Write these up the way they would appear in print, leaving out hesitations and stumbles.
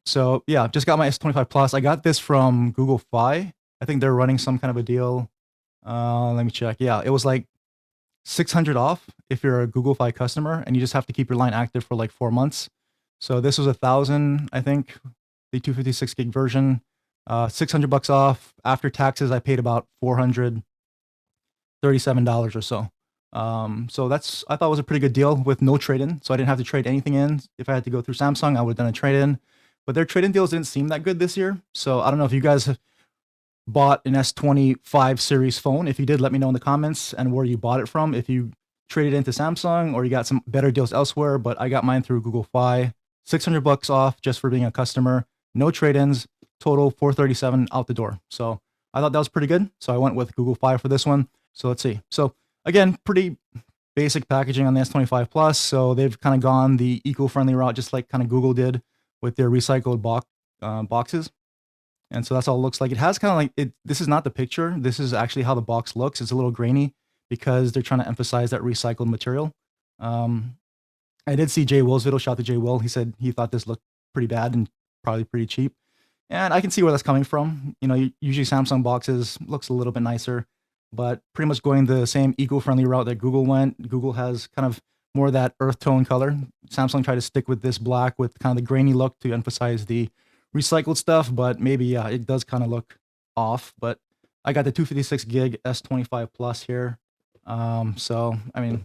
So yeah, just got my S25 Plus. I got this from Google Fi. I think they're running some kind of a deal. Let me check. Yeah, it was like 600 off if you're a Google Fi customer, and you just have to keep your line active for like 4 months. So this was 1,000, I think, the 256 gig version. $600 off after taxes. I paid about $437 or so. So that's I thought was a pretty good deal with no trade-in. So I didn't have to trade anything in. If I had to go through Samsung, I would have done a trade-in. But their trade-in deals didn't seem that good this year. So I don't know if you guys have bought an S25 series phone. If you did, let me know in the comments and where you bought it from. If you traded into Samsung or you got some better deals elsewhere, but I got mine through Google Fi. $600 off just for being a customer. No trade-ins. Total 437 out the door. So I thought that was pretty good. So I went with Google Fi for this one. So let's see. So again, pretty basic packaging on the S25 Plus. So they've kind of gone the eco-friendly route, just like kind of Google did with their recycled boxes. And so that's all it looks like. It has kind of like it. This is not the picture. This is actually how the box looks. It's a little grainy because they're trying to emphasize that recycled material. I did see Jay Will's video. Shout out to Jay Will. He said he thought this looked pretty bad and probably pretty cheap. And I can see where that's coming from. You know, usually Samsung boxes looks a little bit nicer, but pretty much going the same eco-friendly route that Google went. Google has kind of more of that earth tone color. Samsung tried to stick with this black with kind of the grainy look to emphasize the recycled stuff, but maybe, yeah, it does kind of look off. But I got the 256 gig S25 Plus here. So, I mean,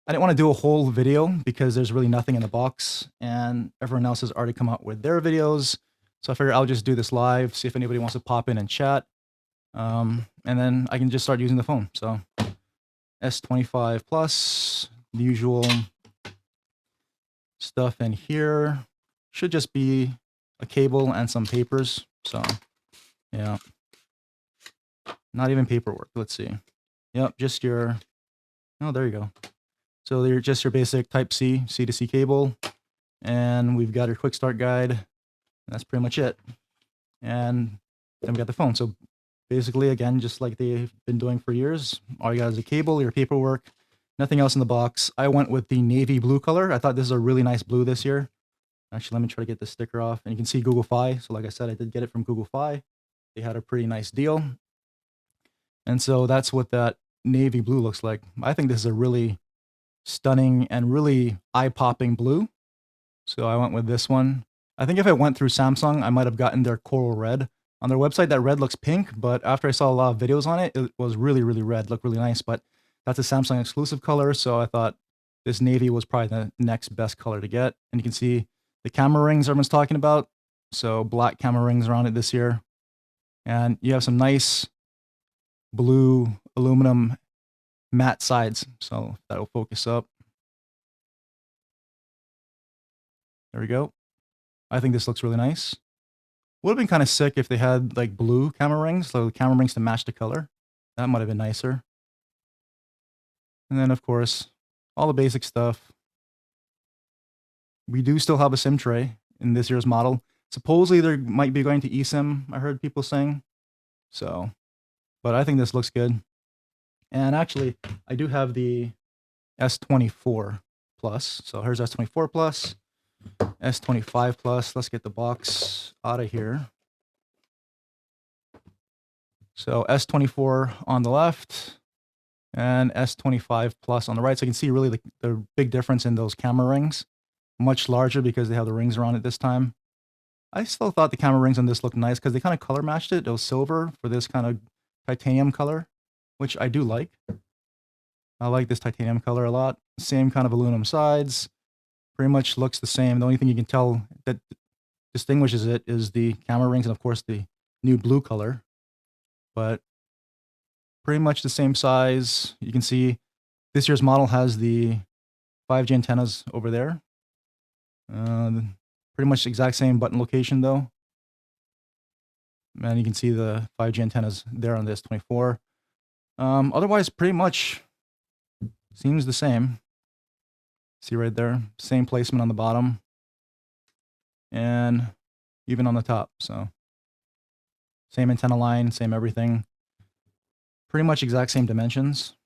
I didn't want to do a whole video because there's really nothing in the box, and everyone else has already come out with their videos. So I figured I'll just do this live, see if anybody wants to pop in and chat. And then I can just start using the phone. So S25 Plus, the usual stuff in here. Should just be a cable and some papers. So yeah, not even paperwork. Let's see. Yep, just your, oh, there you go. So they're just your basic type C, C to C cable. And we've got our quick start guide. That's pretty much it. And then we got the phone. So basically, again, just like they've been doing for years, all you got is a cable, your paperwork, nothing else in the box. I went with the navy blue color. I thought this is a really nice blue this year. Actually, let me try to get the sticker off. And you can see Google Fi. So like I said, I did get it from Google Fi. They had a pretty nice deal. And so that's what that navy blue looks like. I think this is a really stunning and really eye-popping blue. So I went with this one. I think if I went through Samsung, I might have gotten their coral red. On their website, that red looks pink, but after I saw a lot of videos on it, it was really, really red. Looked really nice, but that's a Samsung exclusive color, so I thought this navy was probably the next best color to get. And you can see the camera rings everyone's talking about. So black camera rings around it this year. And you have some nice blue aluminum matte sides. So that'll focus up. There we go. I think this looks really nice. Would have been kind of sick if they had like blue camera rings, so the camera rings to match the color. That might have been nicer. And then, of course, all the basic stuff. We do still have a SIM tray in this year's model. Supposedly, there might be going to eSIM, I heard people saying. So, but I think this looks good. And actually, I do have the S24 Plus. So here's S24 Plus. S25 Plus. Let's get the box out of here. So S24 on the left and S25 Plus on the right. So you can see really the big difference in those camera rings. Much larger because they have the rings around it this time. I still thought the camera rings on this looked nice because they kind of color matched it. It was silver for this kind of titanium color, which I do like. I like this titanium color a lot. Same kind of aluminum sides. Pretty much looks the same. The only thing you can tell that distinguishes it is the camera rings and, of course, the new blue color. But pretty much the same size. You can see this year's model has the 5G antennas over there. Pretty much the exact same button location, though. And you can see the 5G antennas there on this 24. Otherwise, pretty much seems the same. See right there, same placement on the bottom and even on the top. So same antenna line, same everything. Pretty much exact same dimensions.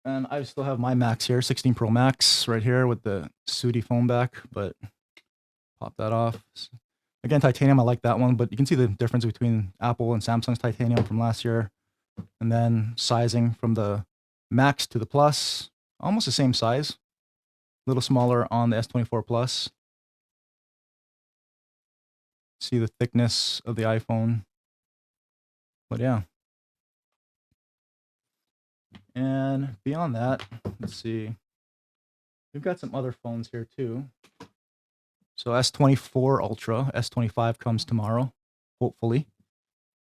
And I still have my Max here, 16 Pro Max right here with the Sooty phone back, but pop that off. Again, titanium, I like that one, but you can see the difference between Apple and Samsung's titanium from last year. And then sizing from the Max to the Plus, almost the same size, a little smaller on the S24 Plus. See the thickness of the iPhone. But yeah. And beyond that, let's see. We've got some other phones here too. So S24 Ultra, S25 comes tomorrow, hopefully.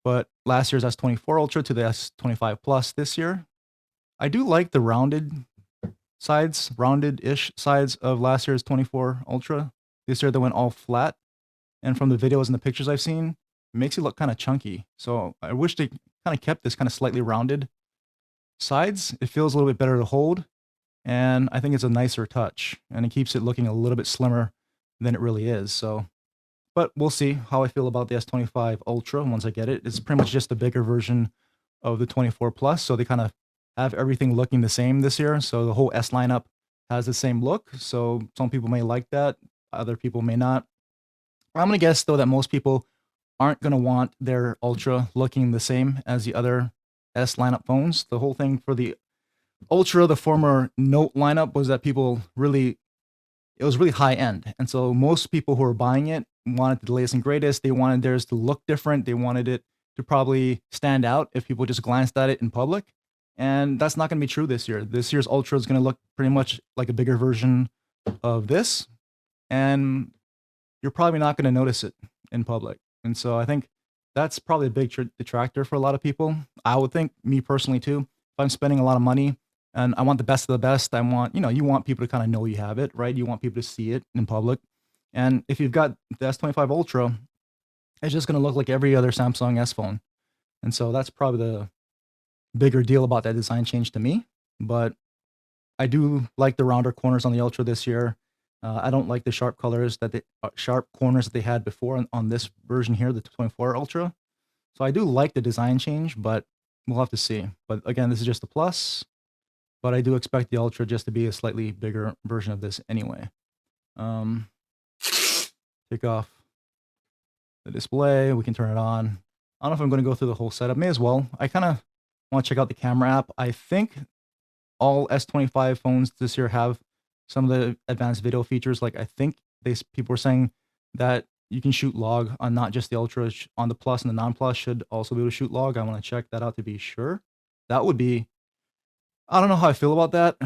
But last year's S24 Ultra to the S25 Plus this year. I do like the rounded-ish sides of last year's 24 Ultra. This year they went all flat. And from the videos and the pictures I've seen, it makes it look kind of chunky. So I wish they kind of kept this kind of slightly rounded sides. It feels a little bit better to hold. And I think it's a nicer touch. And it keeps it looking a little bit slimmer than it really is. So, but we'll see how I feel about the S25 Ultra once I get it. It's pretty much just a bigger version of the 24 Plus. So they kind of have everything looking the same this year. So the whole S lineup has the same look. So some people may like that. Other people may not. I'm going to guess, though, that most people aren't going to want their Ultra looking the same as the other S lineup phones. The whole thing for the Ultra, the former Note lineup, was that it was really high end. And so most people who were buying it wanted the latest and greatest. They wanted theirs to look different. They wanted it to probably stand out if people just glanced at it in public. And that's not going to be true this year. This year's Ultra is going to look pretty much like a bigger version of this. And you're probably not going to notice it in public. And so I think that's probably a big detractor for a lot of people. I would think, me personally too, if I'm spending a lot of money and I want the best of the best, I want, you want people to kind of know you have it, right? You want people to see it in public. And if you've got the S25 Ultra, it's just going to look like every other Samsung S phone. And so that's probably the bigger deal about that design change to me. But I do like the rounder corners on the Ultra this year. I don't like the sharp corners that they had before on this version here, the 24 Ultra. So I do like the design change, but we'll have to see. But again, this is just the Plus, but I do expect the Ultra just to be a slightly bigger version of this anyway. Take off the display. We can turn it on. I don't know if I'm going to go through the whole setup. May as well. I kind of want to check out the camera app. I think all S25 phones this year have some of the advanced video features. Like I think people were saying that you can shoot log on not just the Ultra, on the Plus, and the non-Plus should also be able to shoot log. I want to check that out to be sure. That would be, I don't know how I feel about that,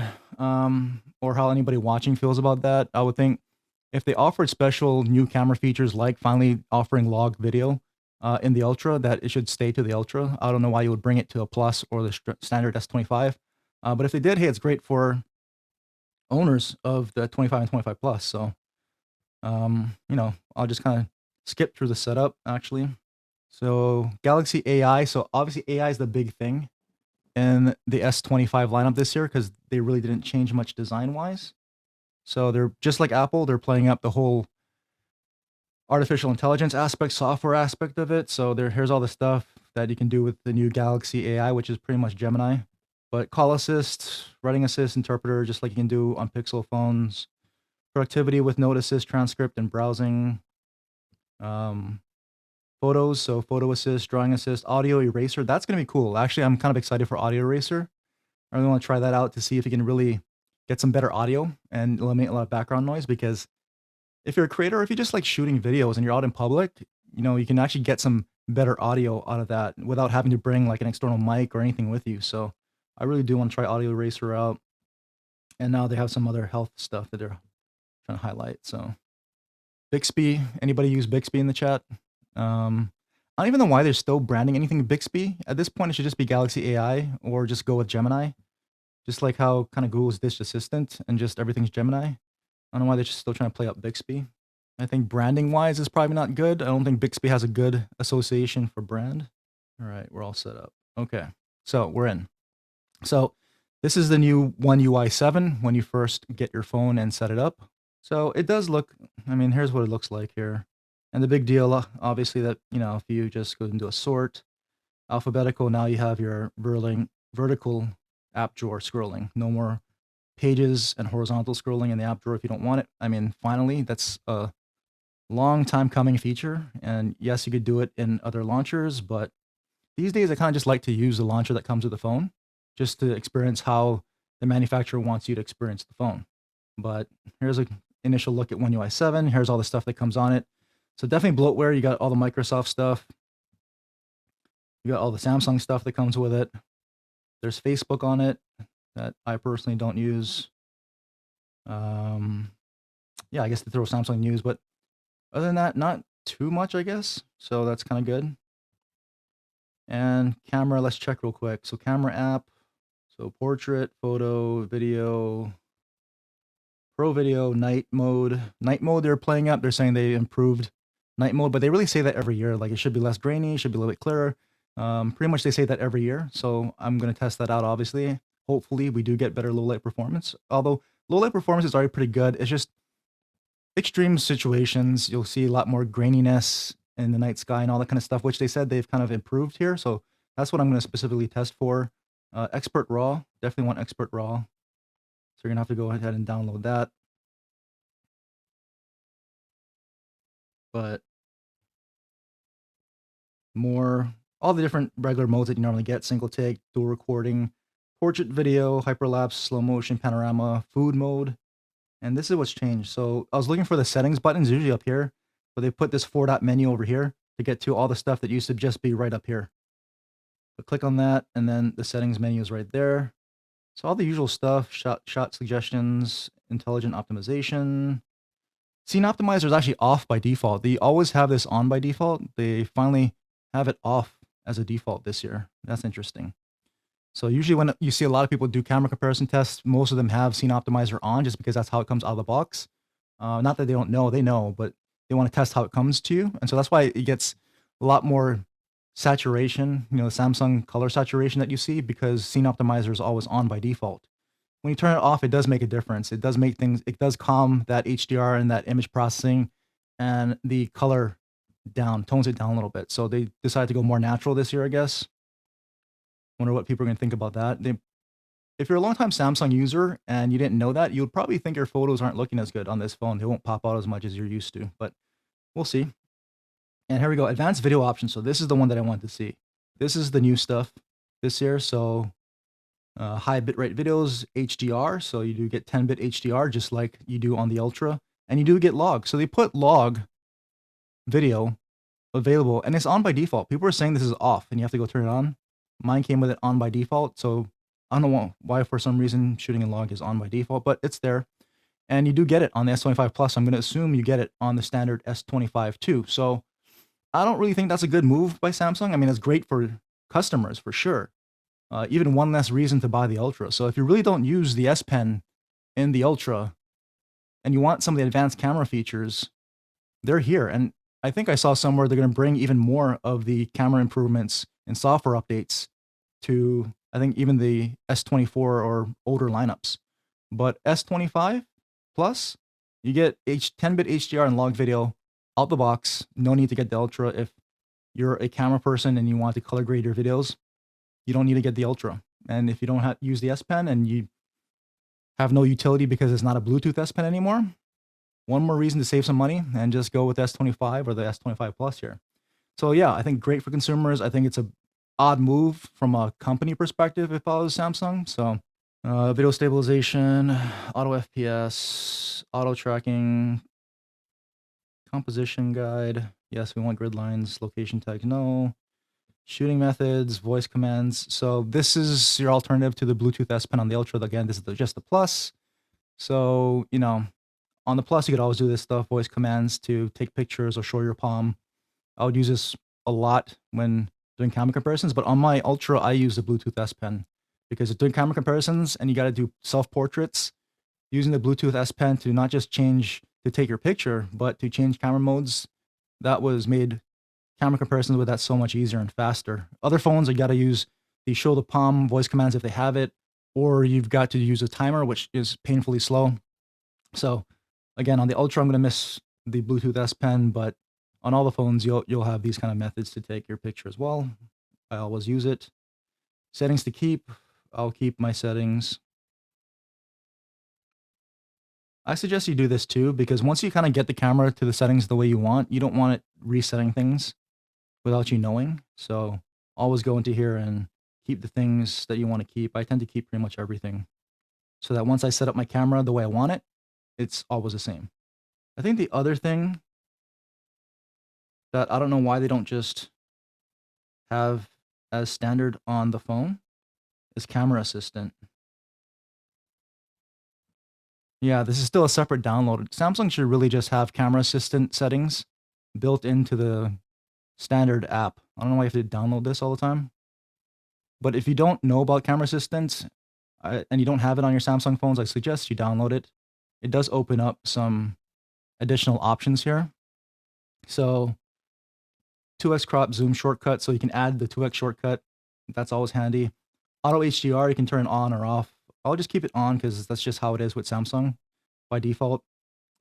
or how anybody watching feels about that. I would think if they offered special new camera features, like finally offering log video in the Ultra, that it should stay to the Ultra. I don't know why you would bring it to a Plus or the standard S25. But if they did, hey, it's great for owners of the 25 and 25 Plus. So, I'll just kind of skip through the setup actually. So Galaxy AI. So obviously AI is the big thing in the S25 lineup this year because they really didn't change much design wise. So they're just like Apple. They're playing up the whole artificial intelligence aspect, software aspect of it. So here's all the stuff that you can do with the new Galaxy AI, which is pretty much Gemini. But call assist, writing assist, interpreter, just like you can do on Pixel phones. Productivity with note assist, transcript, and browsing. Photos, so photo assist, drawing assist, audio eraser. That's going to be cool. Actually, I'm kind of excited for audio eraser. I really want to try that out to see if you can really get some better audio and eliminate a lot of background noise. Because if you're a creator, or if you just like shooting videos and you're out in public, you can actually get some better audio out of that without having to bring like an external mic or anything with you. So I really do want to try audio eraser out. And now they have some other health stuff that they're trying to highlight. So Bixby, anybody use Bixby in the chat? I don't even know why they're still branding anything Bixby. At this point, it should just be Galaxy AI or just go with Gemini. Just like how kind of Google's Dish Assistant and just everything's Gemini. I don't know why they're just still trying to play up Bixby. I think branding wise is probably not good. I don't think Bixby has a good association for brand. All right, we're all set up. Okay, so we're in. So this is the new One UI 7 when you first get your phone and set it up. So it does look, here's what it looks like here. And the big deal, obviously, that, if you just go and do a sort, alphabetical, now you have your vertical app drawer scrolling. No more pages and horizontal scrolling in the app drawer if you don't want it. I mean, finally, that's a long time coming feature. And yes, you could do it in other launchers, but these days I kind of just like to use the launcher that comes with the phone just to experience how the manufacturer wants you to experience the phone. But here's an initial look at One UI 7. Here's all the stuff that comes on it. So definitely bloatware. You got all the Microsoft stuff. You got all the Samsung stuff that comes with it. There's Facebook on it that I personally don't use. Yeah, I guess they throw Samsung News, but other than that, not too much, I guess. So that's kind of good. And camera, let's check real quick. So camera app, so portrait, photo, video, pro video, night mode. Night mode they're playing up. They're saying they improved night mode, but they really say that every year. Like it should be less grainy, should be a little bit clearer. Pretty much they say that every year. So I'm going to test that out, obviously. Hopefully we do get better low light performance. Although low light performance is already pretty good. It's just extreme situations. You'll see a lot more graininess in the night sky and all that kind of stuff, which they said they've kind of improved here. So that's what I'm going to specifically test for. Expert RAW, definitely want Expert RAW. So you're going to have to go ahead and download that. But all the different regular modes that you normally get: single take, dual recording, portrait video, hyperlapse, slow motion, panorama, food mode. And this is what's changed. So I was looking for the settings buttons usually up here, but they put this 4-dot menu over here to get to all the stuff that used to just be right up here. But click on that, and then the settings menu is right there. So all the usual stuff: shot suggestions, intelligent optimization. Scene optimizer is actually off by default. They always have this on by default. They finally have it off as a default this year. That's interesting. So usually when you see a lot of people do camera comparison tests, most of them have Scene Optimizer on just because that's how it comes out of the box. Not that they don't know, they know, but they want to test how it comes to you. And so that's why it gets a lot more saturation, the Samsung color saturation that you see, because Scene Optimizer is always on by default. When you turn it off, it does make a difference. It does calm that HDR and that image processing and the color down, tones it down a little bit. So they decided to go more natural this year, I guess. Wonder what people are going to think about that. If you're a longtime Samsung user and you didn't know that, you would probably think your photos aren't looking as good on this phone. They won't pop out as much as you're used to, but we'll see. And here we go, advanced video options. So this is the one that I wanted to see. This is the new stuff this year. So high bitrate videos, HDR. So you do get 10-bit HDR just like you do on the Ultra, and you do get log. So they put log video available, and it's on by default. People are saying this is off and you have to go turn it on. Mine came with it on by default, so I don't know why for some reason shooting in log is on by default, but it's there. And you do get it on the S25 Plus. I'm going to assume you get it on the standard S25 too. So I don't really think that's a good move by Samsung. I mean, it's great for customers for sure. Even one less reason to buy the Ultra. So if you really don't use the S Pen in the Ultra and you want some of the advanced camera features, they're here. And I think I saw somewhere they're going to bring even more of the camera improvements and software updates to, I think, even the S24 or older lineups. But S25 Plus, you get 10-bit HDR and log video out the box. No need to get the Ultra. If you're a camera person and you want to color grade your videos, you don't need to get the Ultra. And if you don't use the S Pen and you have no utility because it's not a Bluetooth S Pen anymore, one more reason to save some money and just go with S25 or the S25 Plus here. So yeah, I think great for consumers. I think it's a odd move from a company perspective if I was Samsung. So video stabilization, auto FPS, auto tracking, composition guide. Yes, we want grid lines, location tags, no. Shooting methods, voice commands. So this is your alternative to the Bluetooth S Pen on the Ultra. Again, this is just the Plus. So, on the Plus, you could always do this stuff, voice commands to take pictures or show your palm. I would use this a lot when doing camera comparisons, but on my Ultra, I use the Bluetooth S Pen because it's doing camera comparisons and you got to do self-portraits using the Bluetooth S Pen to not just change to take your picture, but to change camera modes. That was made camera comparisons with that so much easier and faster. Other phones, you got to use the show the palm voice commands if they have it, or you've got to use a timer, which is painfully slow. So again, on the Ultra, I'm going to miss the Bluetooth S Pen, but on all the phones, you'll have these kind of methods to take your picture as well. I always use it. Settings to keep. I'll keep my settings. I suggest you do this too, because once you kind of get the camera to the settings the way you want, you don't want it resetting things without you knowing. So always go into here and keep the things that you want to keep. I tend to keep pretty much everything so that once I set up my camera the way I want it, it's always the same. I think the other thing that I don't know why they don't just have as standard on the phone is camera assistant. Yeah, this is still a separate download. Samsung should really just have camera assistant settings built into the standard app. I don't know why you have to download this all the time. But if you don't know about camera assistant and you don't have it on your Samsung phones, I suggest you download it. It does open up some additional options here. So 2x crop zoom shortcut, so you can add the 2x shortcut. That's always handy. Auto HDR, you can turn it on or off. I'll just keep it on because that's just how it is with Samsung by default.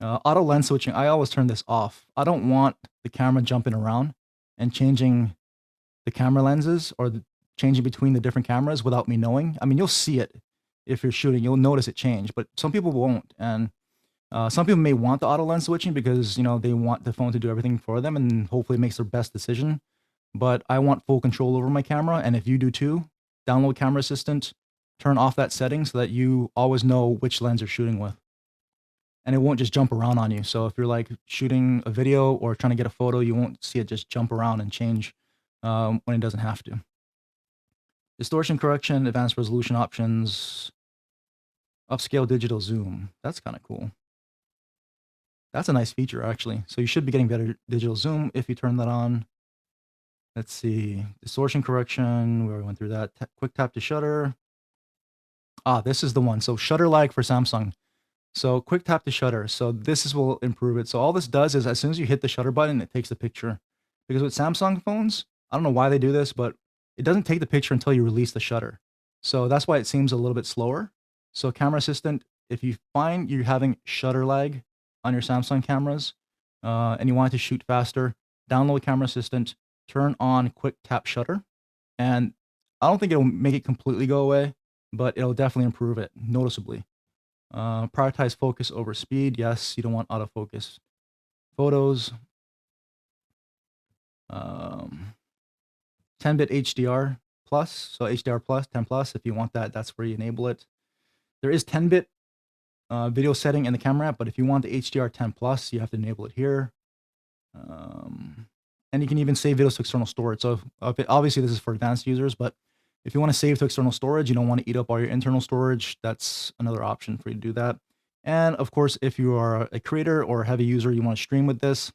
Auto lens switching, I always turn this off. I don't want the camera jumping around and changing the camera lenses or changing between the different cameras without me knowing. I mean, you'll see it if you're shooting. You'll notice it change, but some people won't. And some people may want the auto lens switching because, you know, they want the phone to do everything for them and hopefully it makes their best decision. But I want full control over my camera. And if you do too, download Camera Assistant, turn off that setting so that you always know which lens you're shooting with. And it won't just jump around on you. So if you're like shooting a video or trying to get a photo, you won't see it just jump around and change when it doesn't have to. Distortion correction, advanced resolution options, upscale digital zoom. That's kind of cool. That's a nice feature, actually. So you should be getting better digital zoom if you turn that on. Let's see. Distortion correction. We already went through that. Quick tap to shutter. Ah, this is the one. So shutter lag for Samsung. So quick tap to shutter. So this will improve it. So all this does is as soon as you hit the shutter button, it takes the picture. Because with Samsung phones, I don't know why they do this, but it doesn't take the picture until you release the shutter. So that's why it seems a little bit slower. So Camera Assistant, if you find you're having shutter lag on your Samsung cameras and you want it to shoot faster, download Camera Assistant, turn on quick tap shutter. And I don't think it'll make it completely go away, but it'll definitely improve it noticeably. Prioritize focus over speed. Yes, you don't want autofocus. Photos. 10-bit HDR plus. So HDR plus, 10 plus. If you want that, that's where you enable it. There is 10-bit video setting in the camera app, but if you want the HDR 10 plus, you have to enable it here. And you can even save videos to external storage. So obviously this is for advanced users, but if you want to save to external storage, you don't want to eat up all your internal storage, that's another option for you to do that. And of course, if you are a creator or a heavy user, you want to stream with this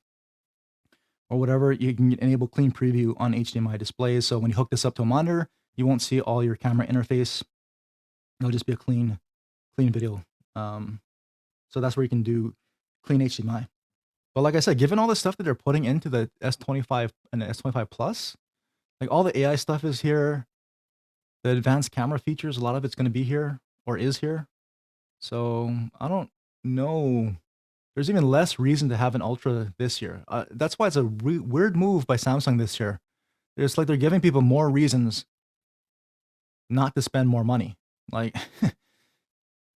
or whatever, you can enable clean preview on HDMI displays. So when you hook this up to a monitor, you won't see all your camera interface. It'll just be a clean video. So that's where you can do clean HDMI. But like I said, given all the stuff that they're putting into the S25 and the S25 Plus, like all the AI stuff is here. The advanced camera features, a lot of it's going to be here or is here. So I don't know. There's even less reason to have an Ultra this year. That's why it's a weird move by Samsung this year. It's like they're giving people more reasons not to spend more money. Like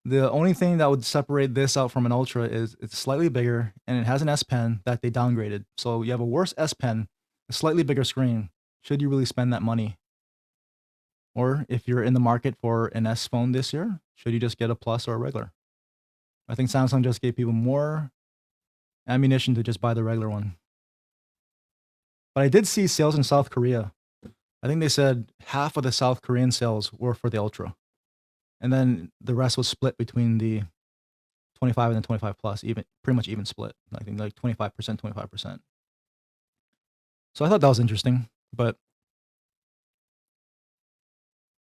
the only thing that would separate this out from an Ultra is it's slightly bigger and it has an S Pen that they downgraded. So you have a worse S Pen, a slightly bigger screen. Should you really spend that money? Or if you're in the market for an S phone this year, should you just get a Plus or a regular? I think Samsung just gave people more ammunition to just buy the regular one. But I did see sales in South Korea. I think they said half of the South Korean sales were for the Ultra. And then the rest was split between the 25 and the 25 Plus, pretty much even split. I think like 25%, 25%. So I thought that was interesting. But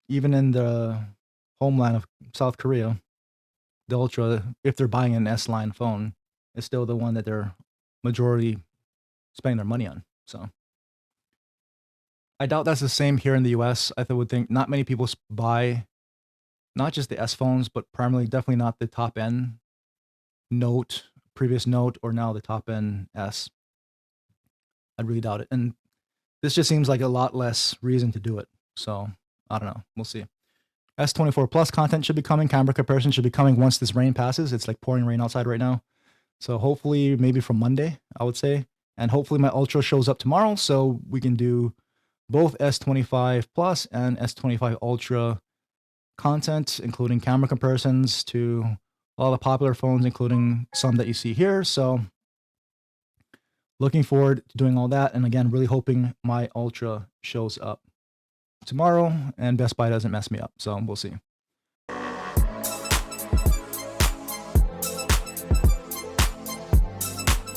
even in the homeland of South Korea, the Ultra, if they're buying an S line phone, is still the one that they're majority spending their money on. So I doubt that's the same here in the US. would think not many people buy not just the S phones, but primarily definitely not the top end Note, previous Note, or now the top end S. I really doubt it. And this just seems like a lot less reason to do it. So I don't know. We'll see. S24 Plus content should be coming. Camera comparison should be coming once this rain passes. It's like pouring rain outside right now. So hopefully maybe from Monday, I would say. And hopefully my Ultra shows up tomorrow so we can do both S25 Plus and S25 Ultra content, including camera comparisons to all the popular phones, including some that you see here. So looking forward to doing all that. And again, really hoping my Ultra shows up tomorrow and Best Buy doesn't mess me up. So we'll see.